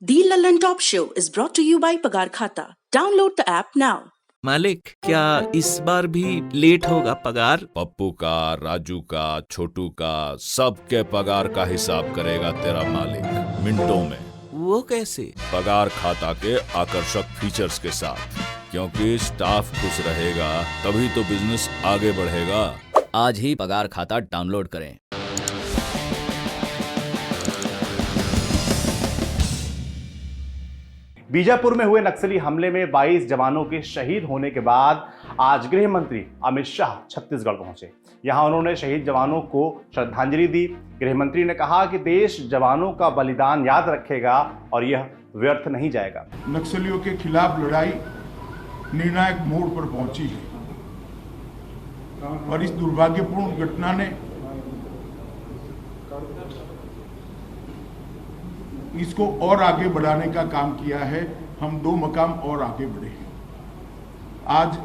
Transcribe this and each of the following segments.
The Lallana Top Show is brought to you by Pagar Khata. Download the app now. मालिक, क्या इस बार भी late होगा पगार? पप्पू का, राजू का, छोटू का, सबके पगार का हिसाब करेगा तेरा मालिक मिनटों में। वो कैसे? पगार खाता के आकर्षक फीचर्स के साथ, क्योंकि स्टाफ खुश रहेगा तभी तो बिजनेस आगे बढ़ेगा। आज ही पगार खाता डाउनलोड करें। बीजापुर में हुए नक्सली हमले में 22 जवानों के शहीद होने के बाद आज गृह मंत्री अमित शाह छत्तीसगढ़ पहुंचे। यहां उन्होंने शहीद जवानों को श्रद्धांजलि दी। गृह मंत्री ने कहा कि देश जवानों का बलिदान याद रखेगा और यह व्यर्थ नहीं जाएगा। नक्सलियों के खिलाफ लड़ाई निर्णायक मोड़ पर पहुंची है और इस दुर्भाग्यपूर्ण घटना ने इसको और आगे बढ़ाने का काम किया है। हम 2 मकाम और आगे बढ़े हैं। आज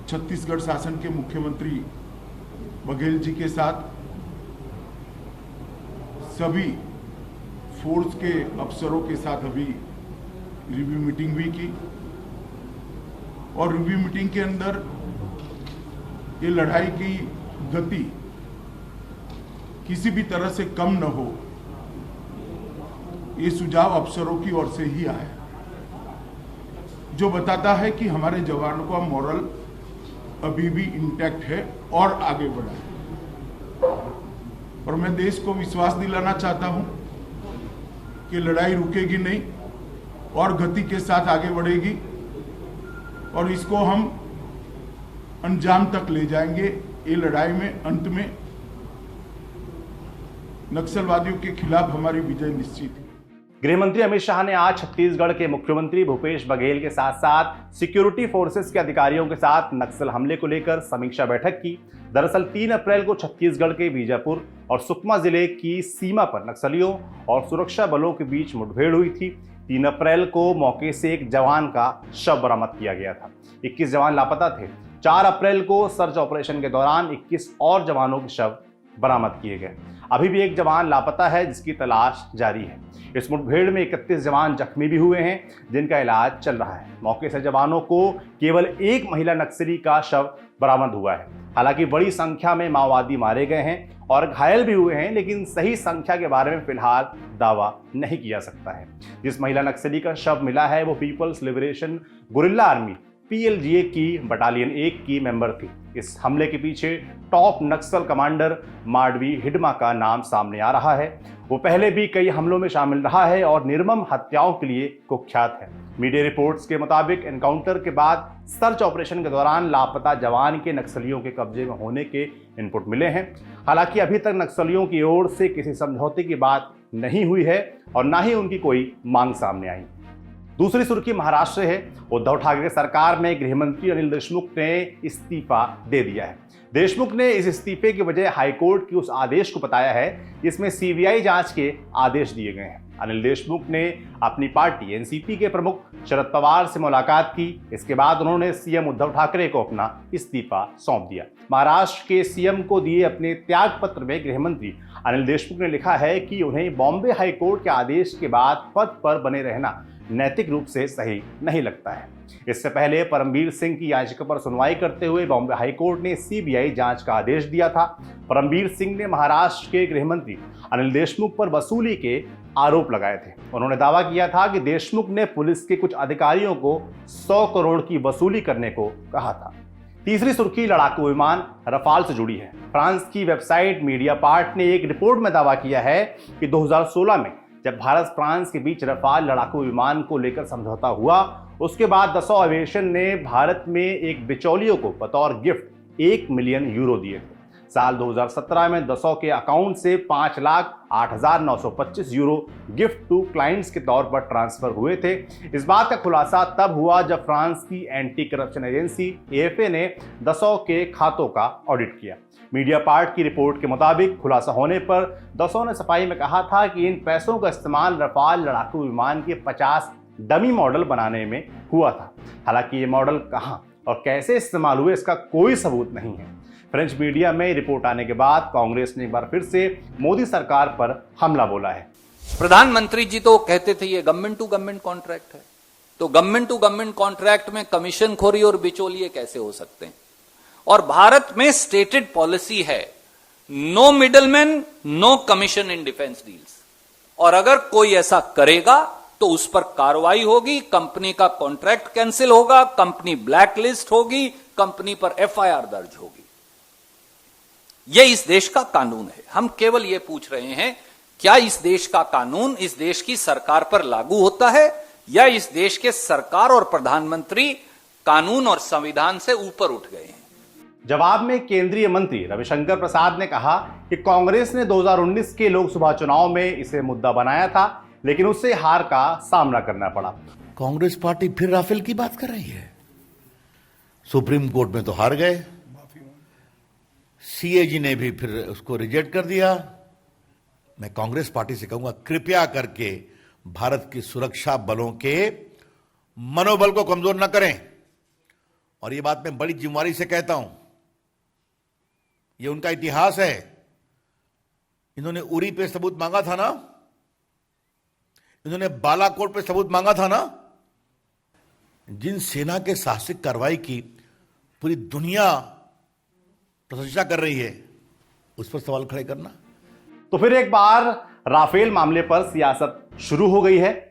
छत्तीसगढ़ शासन के मुख्यमंत्री बघेल जी के साथ सभी फोर्स के अफसरों के साथ अभी रिव्यू मीटिंग भी की और रिव्यू मीटिंग के अंदर ये लड़ाई की गति किसी भी तरह से कम न हो, ये सुझाव अफसरों की ओर से ही आया, जो बताता है कि हमारे जवानों का मॉरल अभी भी इंटैक्ट है और आगे बढ़ा है। और मैं देश को विश्वास दिलाना चाहता हूं कि लड़ाई रुकेगी नहीं और गति के साथ आगे बढ़ेगी और इसको हम अंजाम तक ले जाएंगे। ये लड़ाई में अंत में नक्सलवादियों के खिलाफ हमारी विजय निश्चित है। गृह मंत्री अमित शाह ने आज छत्तीसगढ़ के मुख्यमंत्री भूपेश बघेल के साथ साथ सिक्योरिटी फोर्सेस के अधिकारियों के साथ नक्सल हमले को लेकर समीक्षा बैठक की। दरअसल 3 अप्रैल को छत्तीसगढ़ के बीजापुर और सुकमा जिले की सीमा पर नक्सलियों और सुरक्षा बलों के बीच मुठभेड़ हुई थी। 3 अप्रैल को मौके से एक जवान का शव बरामद किया गया था। 21 जवान लापता थे। 4 अप्रैल को सर्च ऑपरेशन के दौरान 21 और जवानों के शव बरामद किए गए। अभी भी एक जवान लापता है, जिसकी तलाश जारी है। इस मुठभेड़ में 31 जवान जख्मी भी हुए हैं, जिनका इलाज चल रहा है। मौके से जवानों को केवल एक महिला नक्सली का शव बरामद हुआ है। हालांकि बड़ी संख्या में माओवादी मारे गए हैं और घायल भी हुए हैं, लेकिन सही संख्या के बारे में फिलहाल दावा नहीं किया सकता है। जिस महिला नक्सली का शव मिला है वो People's Liberation Guerrilla Army PLGA की बटालियन 1 की मेंबर थी। इस हमले के पीछे टॉप नक्सल कमांडर माडवी हिडमा का नाम सामने आ रहा है। वो पहले भी कई हमलों में शामिल रहा है और निर्मम हत्याओं के लिए कुख्यात है। मीडिया रिपोर्ट्स के मुताबिक एनकाउंटर के बाद सर्च ऑपरेशन के दौरान लापता जवान के नक्सलियों के कब्जे में होने के इनपुट मिले हैं। हालांकि अभी तक नक्सलियों की ओर से किसी समझौते की बात नहीं हुई है और ना ही उनकी कोई मांग सामने आई। दूसरी सुर्खी महाराष्ट्र है। उद्धव ठाकरे सरकार में गृह मंत्री अनिल देशमुख ने इस्तीफा दे दिया है। देशमुख ने इस इस्तीफे की वजह हाईकोर्ट के उस आदेश को बताया है जिसमें CBI जांच के आदेश दिए गए हैं। अनिल देशमुख ने अपनी पार्टी NCP के प्रमुख शरद पवार से मुलाकात की। इसके बाद उन्होंने CM उद्धव ठाकरे को अपना इस्तीफा सौंप दिया। महाराष्ट्र के CM को दिए अपने त्याग पत्र में गृह मंत्री अनिल देशमुख ने लिखा है कि उन्हें बॉम्बे हाईकोर्ट के आदेश के बाद पद पर बने रहना नैतिक रूप से सही नहीं लगता है। इससे पहले परमवीर सिंह की याचिका पर सुनवाई करते हुए बॉम्बे हाईकोर्ट ने CBI जांच का आदेश दिया था। परमवीर सिंह ने महाराष्ट्र के गृह मंत्री अनिल देशमुख पर वसूली के आरोप लगाए थे। उन्होंने दावा किया था कि देशमुख ने पुलिस के कुछ अधिकारियों को 100 करोड़ की वसूली करने को कहा था। तीसरी सुर्खी लड़ाकू विमान रफाल से जुड़ी है। फ्रांस की वेबसाइट मीडियापार्ट ने एक रिपोर्ट में दावा किया है कि 2016 में जब भारत फ्रांस के बीच रफाल लड़ाकू विमान को लेकर समझौता हुआ, उसके बाद दसॉ एविएशन ने भारत में एक बिचौलियों को बतौर गिफ्ट 1 मिलियन यूरो दिए थे। साल 2017 में दसॉ के अकाउंट से 5,08,925 यूरो गिफ्ट टू क्लाइंट्स के तौर पर ट्रांसफर हुए थे। इस बात का खुलासा तब हुआ जब फ्रांस की एंटी करप्शन एजेंसी AFA ने दसॉ के खातों का ऑडिट किया। मीडियापार्ट की रिपोर्ट के मुताबिक खुलासा होने पर दसॉ ने सफाई में कहा था कि इन पैसों का इस्तेमाल रफाल लड़ाकू विमान के 50 डमी मॉडल बनाने में हुआ था। हालांकि ये मॉडल कहां और कैसे इस्तेमाल हुए इसका कोई सबूत नहीं है। फ्रेंच मीडिया में रिपोर्ट आने के बाद कांग्रेस ने एक बार फिर से मोदी सरकार पर हमला बोला है। प्रधानमंत्री जी तो कहते थे ये गवर्नमेंट टू गवर्नमेंट कॉन्ट्रैक्ट है, तो गवर्नमेंट टू गवर्नमेंट कॉन्ट्रैक्ट में कमीशन खोरी और बिचौलिए कैसे हो सकते हैं? और भारत में स्टेटेड पॉलिसी है no middleman no commission in defence deals, और अगर कोई ऐसा करेगा तो उस पर कार्रवाई होगी, कंपनी का कॉन्ट्रैक्ट कैंसिल होगा, कंपनी ब्लैक लिस्ट होगी, कंपनी पर एफआईआर दर्ज होगी। यह इस देश का कानून है। हम केवल यह पूछ रहे हैं क्या इस देश का कानून इस देश की सरकार पर लागू होता है या इस देश के सरकार और प्रधानमंत्री कानून और संविधान से ऊपर उठ गए हैं? जवाब में केंद्रीय मंत्री रविशंकर प्रसाद ने कहा कि कांग्रेस ने 2019 के लोकसभा चुनाव में इसे मुद्दा बनाया था, लेकिन उससे हार का सामना करना पड़ा। कांग्रेस पार्टी फिर राफेल की बात कर रही है। सुप्रीम कोर्ट में तो हार गए, सीएजी ने भी फिर उसको रिजेक्ट कर दिया। मैं कांग्रेस पार्टी से कहूंगा कृपया करके भारत की सुरक्षा बलों के मनोबल को कमजोर न करें, और यह बात मैं बड़ी जिम्मेदारी से कहता हूं। यह उनका इतिहास है। इन्होंने उरी पे सबूत मांगा था ना, इन्होंने बालाकोट पे सबूत मांगा था ना। जिन सेना के साहसिक कार्रवाई की पूरी दुनिया प्रशंसा कर रही है, उस पर सवाल खड़े करना। तो फिर एक बार राफेल मामले पर सियासत शुरू हो गई है।